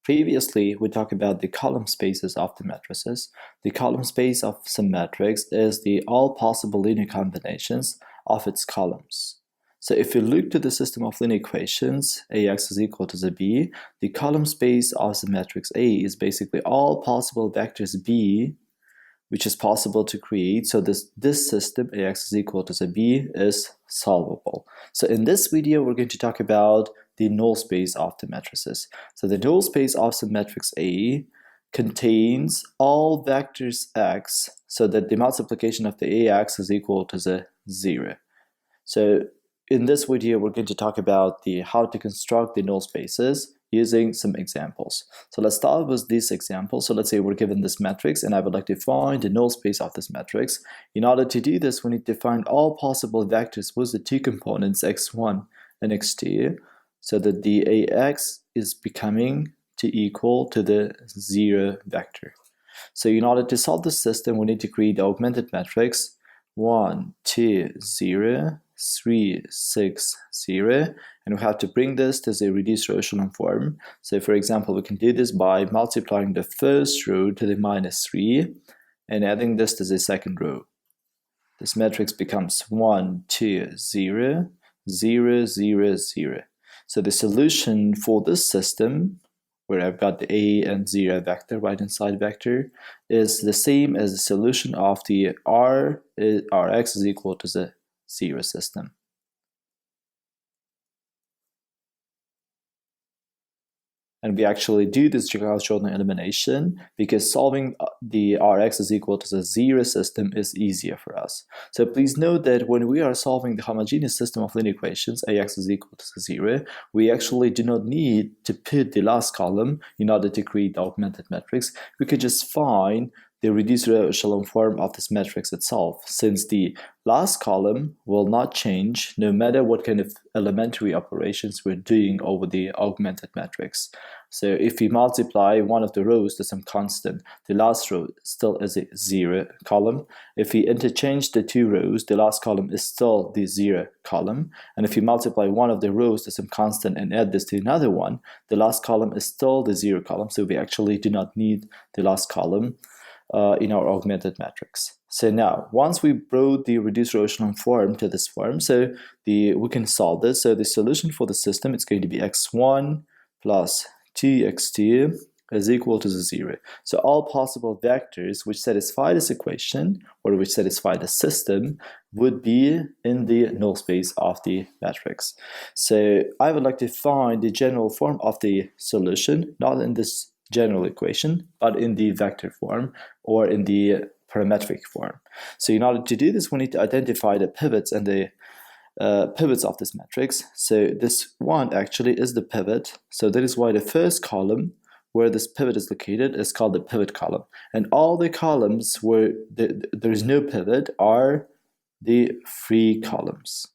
Previously, we talked about the column spaces of the matrices. The column space of some matrix is the all possible linear combinations of its columns. So if you look to the system of linear equations, AX is equal to B, the column space of the matrix A is basically all possible vectors B, which is possible to create. So this system, AX is equal to B, is solvable. So in this video, we're going to talk about the null space of the matrices. So the null space of the matrix A contains all vectors X, so that the multiplication of the AX is equal to 0. So in this video, we're going to talk about how to construct the null spaces using some examples. So let's start with this example. So let's say we're given this matrix and I would like to find the null space of this matrix. In order to do this, we need to find all possible vectors with the two components x1 and x2, so that the AX is becoming to equal to the 0 vector. So in order to solve this system, we need to create the augmented matrix 1, 2, 0, 3, 6, 0, and we have to bring this to the reduced row echelon form. So for example, we can do this by multiplying the first row to the -3 and adding this to the second row. This matrix becomes 1, 2, 0, 0, 0, 0. So the solution for this system, where I've got the A and 0 vector, right inside vector, is the same as the solution of the Rx is equal to the 0 system. And we actually do this Gauss-Jordan elimination because solving the Rx is equal to the 0 system is easier for us. So please note that when we are solving the homogeneous system of linear equations, Ax is equal to 0, we actually do not need to put the last column in order to create the augmented matrix. We could just find the reduced row echelon form of this matrix itself, since the last column will not change no matter what kind of elementary operations we're doing over the augmented matrix. So if we multiply one of the rows to some constant, the last row still is a 0 column. If we interchange the two rows, the last column is still the 0 column. And if you multiply one of the rows to some constant and add this to another one, the last column is still the 0 column. So we actually do not need the last column in our augmented matrix. So now, once we brought the reduced row echelon form to this form, so we can solve this. So the solution for the system is going to be x1 plus 2x2 is equal to 0. So all possible vectors which satisfy this equation, or which satisfy the system, would be in the null space of the matrix. So I would like to find the general form of the solution, not in this general equation, but in the vector form or in the parametric form. So in order to do this, we need to identify the pivots and the pivots of this matrix. So this one actually is the pivot. So that is why the first column where this pivot is located is called the pivot column. And all the columns where there is no pivot are the free columns.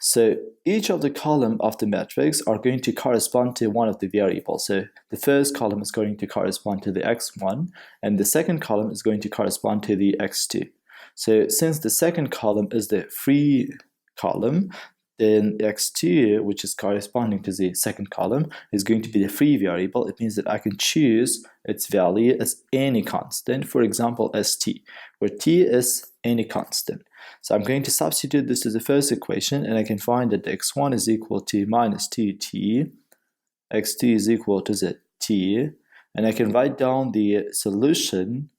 So each of the column of the matrix are going to correspond to one of the variables. So the first column is going to correspond to the x1, and the second column is going to correspond to the x2. So since the second column is the free column, then x2, which is corresponding to the second column, is going to be the free variable. It means that I can choose its value as any constant, for example, as t, where t is any constant. So I'm going to substitute this to the first equation, and I can find that x1 is equal to minus 2t, x2 is equal to the t, and I can write down the solution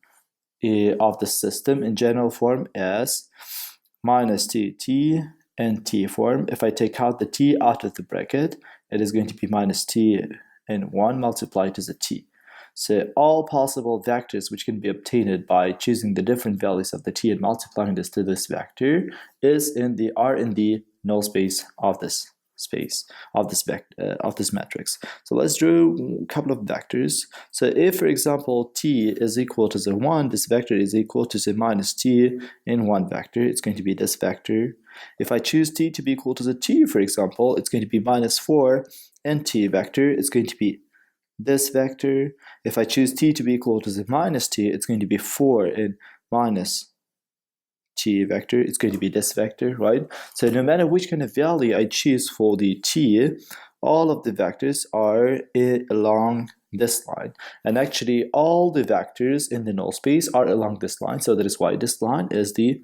of the system in general form as minus 2t and t form. If I take out the t out of the bracket, it is going to be minus t and 1 multiplied to the t. So all possible vectors which can be obtained by choosing the different values of the t and multiplying this to this vector are in the null space of this matrix. So let's draw a couple of vectors. So if, for example, t is equal to the 1, this vector is equal to the minus t in 1 vector. It's going to be this vector. If I choose t to be equal to the t, for example, it's going to be minus 4 in t vector. It's going to be this vector. If I choose t to be equal to the minus t, it's going to be 4 in minus t vector. It's going to be this vector, right? So no matter which kind of value I choose for the t, all of the vectors are along this line. And actually, all the vectors in the null space are along this line. So that is why this line is the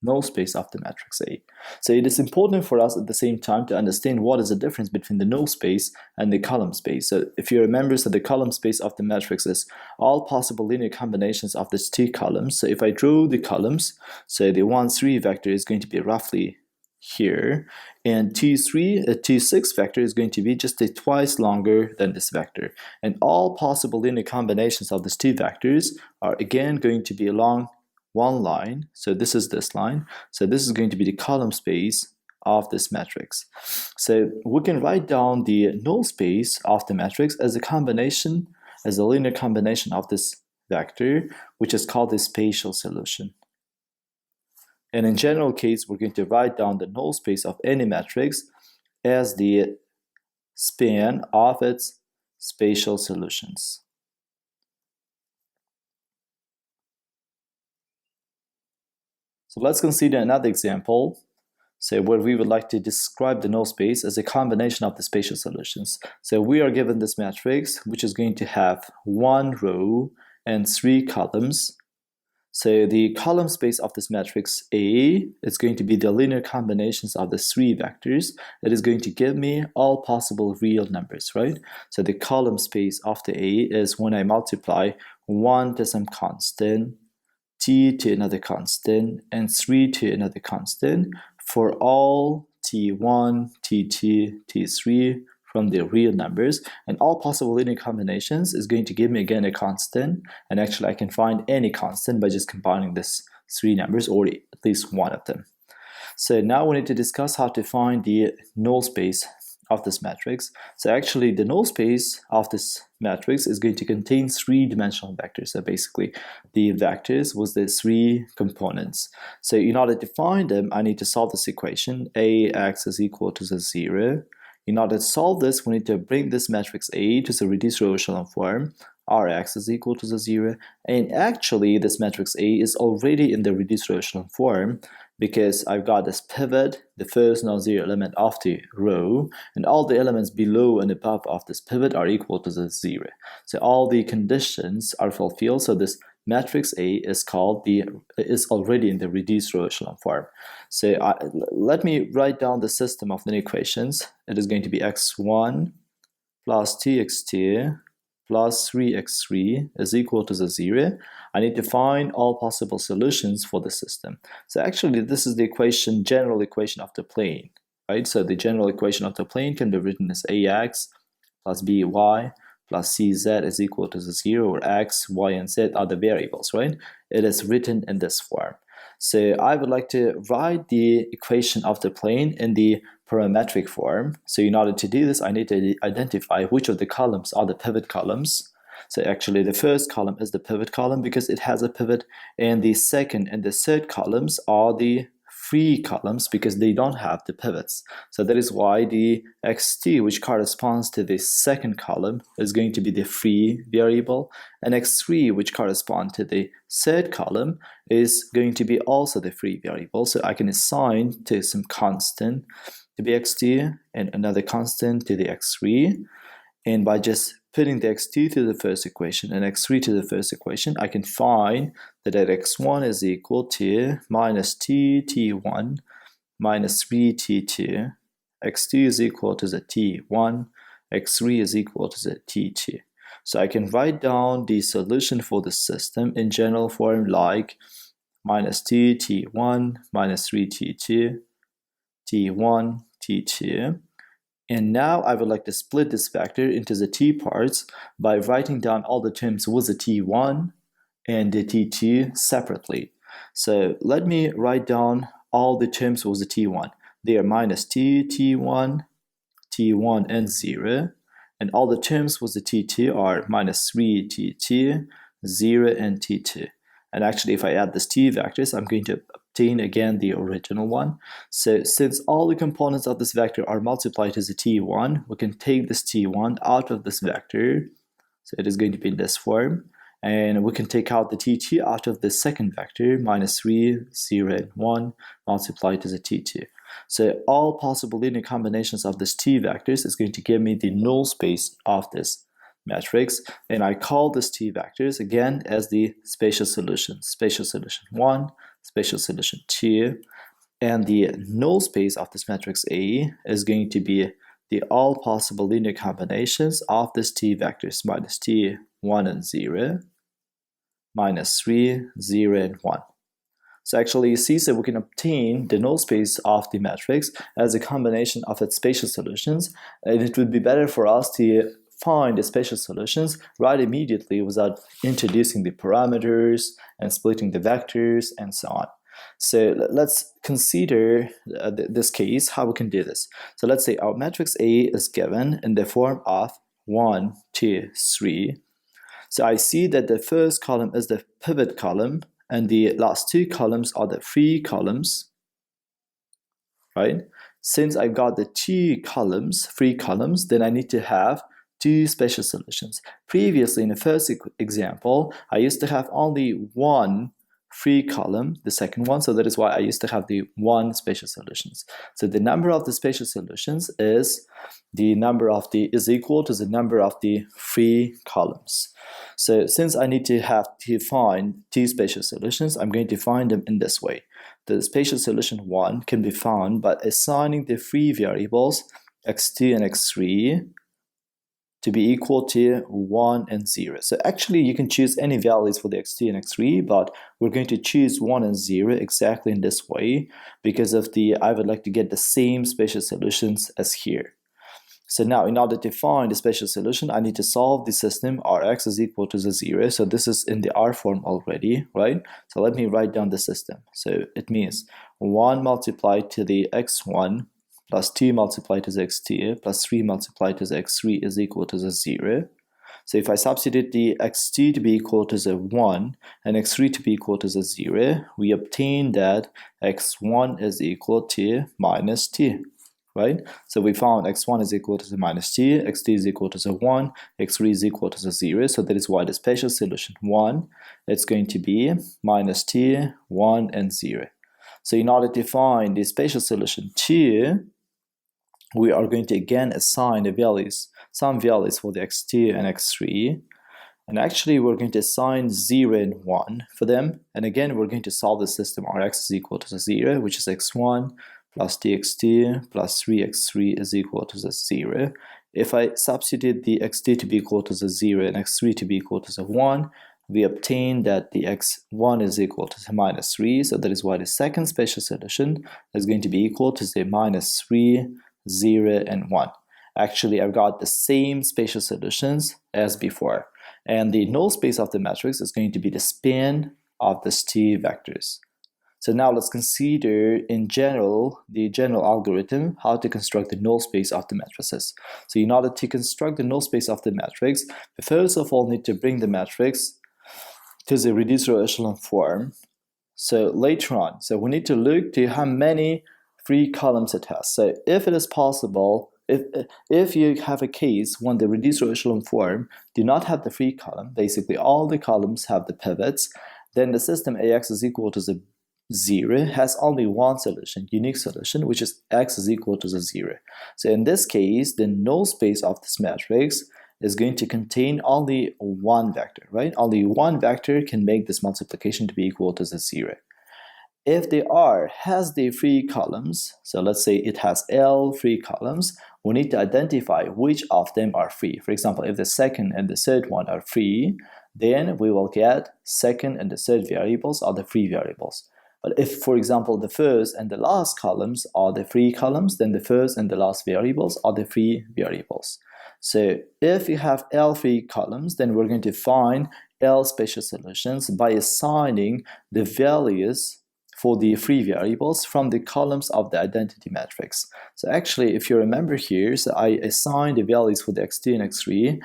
null space of the matrix A. So it is important for us at the same time to understand what is the difference between the null space and the column space. So if you remember, so the column space of the matrix is all possible linear combinations of these two columns. So if I draw the columns, so the 1, 3 vector is going to be roughly here, and T6 vector is going to be just twice longer than this vector. And all possible linear combinations of these two vectors are again going to be along one line. So this is this line. So this is going to be the column space of this matrix. So we can write down the null space of the matrix as a combination, as a linear combination of this vector, which is called the spatial solution. And in general case, we're going to write down the null space of any matrix as the span of its spatial solutions. So let's consider another example, say where we would like to describe the null space as a combination of the spatial solutions. So we are given this matrix, which is going to have 1 row and 3 columns. So the column space of this matrix A is going to be the linear combinations of the 3 vectors. It is going to give me all possible real numbers, right? So the column space of the A is when I multiply 1 to some constant, t to another constant, and 3 to another constant for all t1, t2, t3 from the real numbers. And all possible linear combinations is going to give me again a constant. And actually I can find any constant by just combining these 3 numbers, or at least one of them. So now we need to discuss how to find the null space of this matrix. So actually the null space of this matrix is going to contain 3-dimensional vectors. So basically the vectors with the 3 components. So in order to find them, I need to solve this equation. Ax is equal to the 0. In order to solve this, we need to bring this matrix A to the reduced row echelon form. Rx is equal to the 0. And actually this matrix A is already in the reduced row echelon form, because I've got this pivot, the first non-zero element of the row, and all the elements below and above of this pivot are equal to the 0. So all the conditions are fulfilled. So this matrix A is already in the reduced row echelon form. So let me write down the system of linear equations. It is going to be x1 plus 2x2 plus 3x3 is equal to the 0. I need to find all possible solutions for the system. So actually this is the equation, general equation of the plane, right? So the general equation of the plane can be written as ax plus by plus cz is equal to the 0, or x, y, and z are the variables, right? It is written in this form. So I would like to write the equation of the plane in the parametric form. So in order to do this, I need to identify which of the columns are the pivot columns. So actually the first column is the pivot column because it has a pivot, and the second and the third columns are the free columns because they don't have the pivots. So that is why the xt, which corresponds to the second column, is going to be the free variable, and x3, which corresponds to the third column, is going to be also the free variable. So I can assign to some constant to be xt and another constant to the x3, and by just putting the x2 to the first equation and x3 to the first equation, I can find that x1 is equal to minus 2t1 minus 3t2, x2 is equal to the t1, x3 is equal to the t2. So I can write down the solution for the system in general form like minus 2t1 minus 3t2, t1, t2. And now I would like to split this vector into the t parts by writing down all the terms with the t1 and the t2 separately. So let me write down all the terms with the t1. They are minus 2, t1, t1, and 0. And all the terms with the t2 are minus 3, t2, 0, and t2. And actually, if I add these two vectors, I'm going to obtain again the original one. So since all the components of this vector are multiplied as a t1, we can take this t1 out of this vector. So it is going to be in this form. And we can take out the t2 out of the second vector, minus 3, 0, and 1, multiplied as a t2. So all possible linear combinations of these T vectors is going to give me the null space of this matrix, and I call these T vectors again as the spatial solutions. Spatial solution 1, spatial solution 2, and the null space of this matrix A is going to be the all possible linear combinations of this T vectors minus T, 1 and 0, minus 3, 0 and 1. So actually you see that we can obtain the null space of the matrix as a combination of its spatial solutions, and it would be better for us to find the spatial solutions right immediately without introducing the parameters and splitting the vectors and so on. So let's consider this case, how we can do this. So let's say our matrix A is given in the form of 1, 2, 3. So I see that the first column is the pivot column, and the last two columns are the free columns, right? Since I've got the two columns, free columns, then I need to have two spatial solutions. Previously, in the first example, I used to have only one free column, the second one, so that is why I used to have the one spatial solutions. So the number of the spatial solutions is equal to the number of the free columns. So since I need to find two spatial solutions, I'm going to find them in this way. The spatial solution 1 can be found by assigning the free variables x2 and x3 to be equal to 1 and 0. So actually you can choose any values for the x2 and x3, but we're going to choose 1 and 0 exactly in this way because of I would like to get the same spatial solutions as here. So now in order to find the spatial solution, I need to solve the system Rx is equal to the 0. So this is in the R form already, right? So let me write down the system. So it means 1 multiplied to the x1 plus 2 multiplied to the x2 plus 3 multiplied to the x3 is equal to the 0. So if I substitute the x2 to be equal to the 1 and x3 to be equal to the 0, we obtain that x1 is equal to minus 2, right? So we found x1 is equal to the minus 2, x2 is equal to the 1, x3 is equal to the 0. So that is why the spatial solution 1, it's going to be minus 2, 1, and 0. So in order to find the spatial solution 2, we are going to again assign some values for the x2 and x3. And actually we're going to assign 0 and 1 for them. And again, we're going to solve the system Rx is equal to the 0, which is x1 plus dx2 plus 3x3 is equal to the 0. If I substitute the x2 to be equal to the 0 and x3 to be equal to the 1, we obtain that the x1 is equal to the minus 3. So that is why the second spatial solution is going to be equal to the minus 3, 0, and 1. Actually, I've got the same spatial solutions as before. And the null space of the matrix is going to be the span of these two vectors. So now let's consider in general the general algorithm how to construct the null space of the matrices. So in order to construct the null space of the matrix, we first of all need to bring the matrix to the reduced row echelon form. So later on, so we need to look to how many free columns it has. So if it is possible, if you have a case when the reduced row echelon form do not have the free column, basically all the columns have the pivots, then the system Ax is equal to the 0 has only one solution, unique solution, which is x is equal to the 0. So in this case, the null space of this matrix is going to contain only one vector, right? Only one vector can make this multiplication to be equal to the 0. If the R has the free columns, so let's say it has L free columns, we need to identify which of them are free. For example, if the second and the third one are free, then we will get second and the third variables are the free variables. But if, for example, the first and the last columns are the free columns, then the first and the last variables are the free variables. So if you have L free columns, then we're going to find L spatial solutions by assigning the values for the free variables from the columns of the identity matrix. So actually, if you remember here, so I assigned the values for the x2 and x3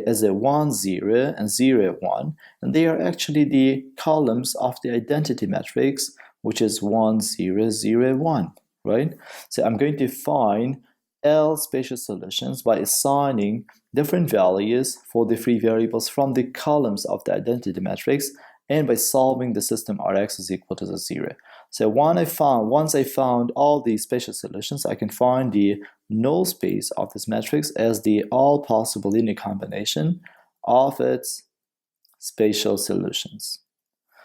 as a 1, 0 and 0, 1, and they are actually the columns of the identity matrix, which is 1, 0, 0, 1, right? So I'm going to find L spatial solutions by assigning different values for the free variables from the columns of the identity matrix and by solving the system Rx is equal to the 0. So once I found all these spatial solutions, I can find the null space of this matrix as the all possible linear combination of its spatial solutions.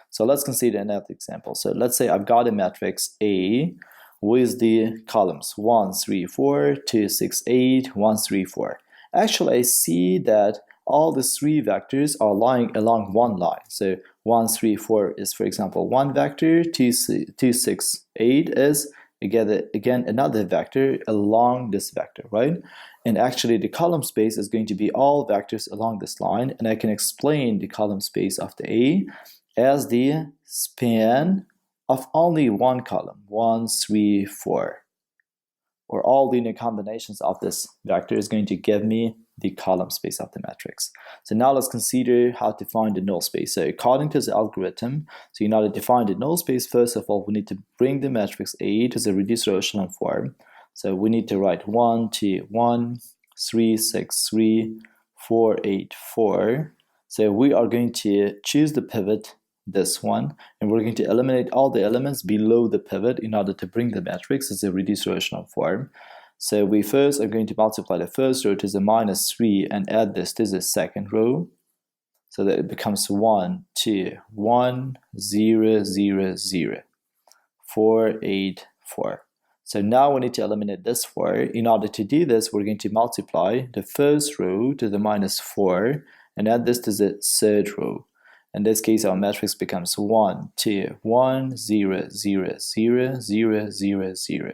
So let's consider another example. So let's say I've got a matrix A with the columns 1, 3, 4, 2, 6, 8, 1, 3, 4. Actually, I see that all the three vectors are lying along one line. So 1, 3, 4 is, for example, one vector, 2, 6, 8 is again another vector along this vector, right? And actually the column space is going to be all vectors along this line, and I can explain the column space of the A as the span of only one column, 1, 3, 4, or all linear combinations of this vector is going to give me the column space of the matrix. So now let's consider how to find the null space. So according to the algorithm, so in order to find the null space, first of all, we need to bring the matrix A to the reduced row echelon form. So we need to write 1, 2, 1, 3, 6, 3, 4, 8, 4. So we are going to choose the pivot, this one, and we're going to eliminate all the elements below the pivot in order to bring the matrix as a reduced row echelon form. So we first are going to multiply the first row to the -3 and add this to the second row, so that it becomes 1, 2, 1, 0, 0, 0, 4, 8, 4. So now we need to eliminate this 4. In order to do this, we're going to multiply the first row to the -4 and add this to the third row. In this case, our matrix becomes 1, 2, 1, 0, 0, 0, 0, 0, 0.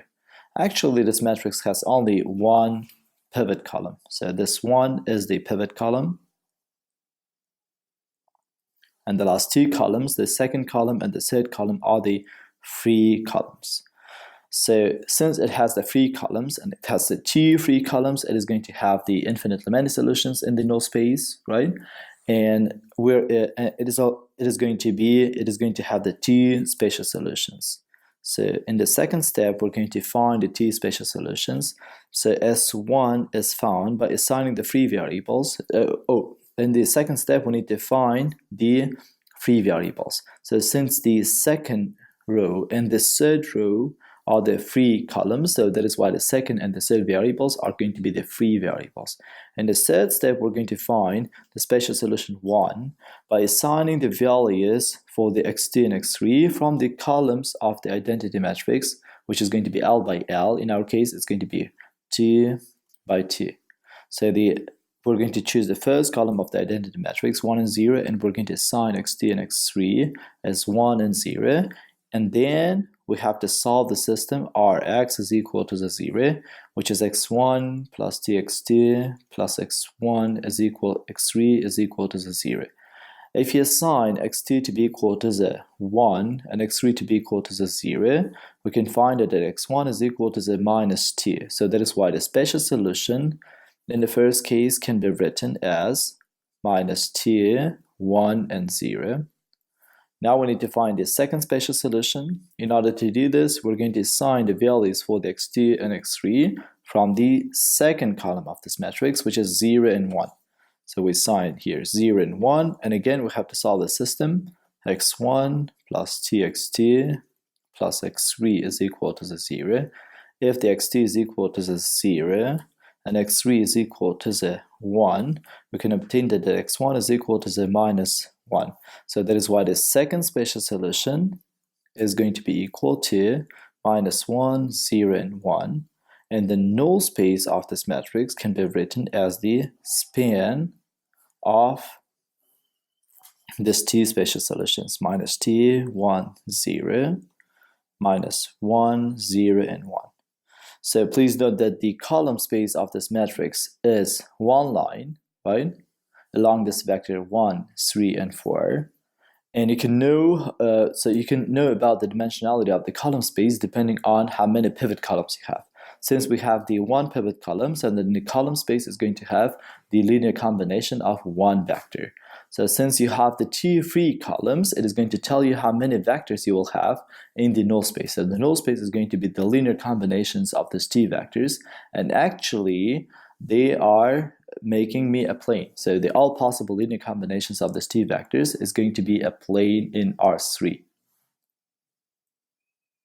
Actually, this matrix has only one pivot column. So this one is the pivot column. And the last two columns, the second column and the third column, are the free columns. So since it has the free columns and it has the two free columns, it is going to have the infinite Lemany solutions in the null space, right? And it is going to have the two spatial solutions. So in the second step, we're going to find the two spatial solutions. So S1 is found by assigning the free variables. In the second step, we need to find the free variables. So since the second row and the third row are the free columns, so that is why the second and the third variables are going to be the free variables. In the third step, we're going to find the spatial solution 1 by assigning the values for the x2 and x3 from the columns of the identity matrix, which is going to be L by L. In our case, it's going to be 2 by 2. So we're going to choose the first column of the identity matrix, 1 and 0, and we're going to assign x2 and x3 as 1 and 0. And then we have to solve the system Rx is equal to the 0, which is x1 plus 2x2 plus x1 is equal, x3 is equal to the 0. If you assign x2 to be equal to the 1 and x3 to be equal to the 0, we can find that x1 is equal to the -2. So that is why the spatial solution in the first case can be written as -2, 1, and 0. Now we need to find the second spatial solution. In order to do this, we're going to assign the values for the x2 and x3 from the second column of this matrix, which is 0 and 1. So we assign here 0 and 1, and again we have to solve the system. x1 plus 2x2 plus x3 is equal to the 0. If the x2 is equal to the 0 and x3 is equal to the 1, we can obtain that the x1 is equal to the -1. So that is why the second spatial solution is going to be equal to -1, 0, and 1. And the null space of this matrix can be written as the span of these two spatial solutions, -2, 1, 0, -1, 0, and 1. So please note that the column space of this matrix is one line, right, along this vector 1, 3, and 4. And you can know, you can know about the dimensionality of the column space depending on how many pivot columns you have. Since we have the one pivot columns, and then the column space is going to have the linear combination of one vector. So since you have the two free columns, it is going to tell you how many vectors you will have in the null space. So the null space is going to be the linear combinations of these two vectors, and actually they are making me a plane. So the all possible linear combinations of these two vectors is going to be a plane in R3.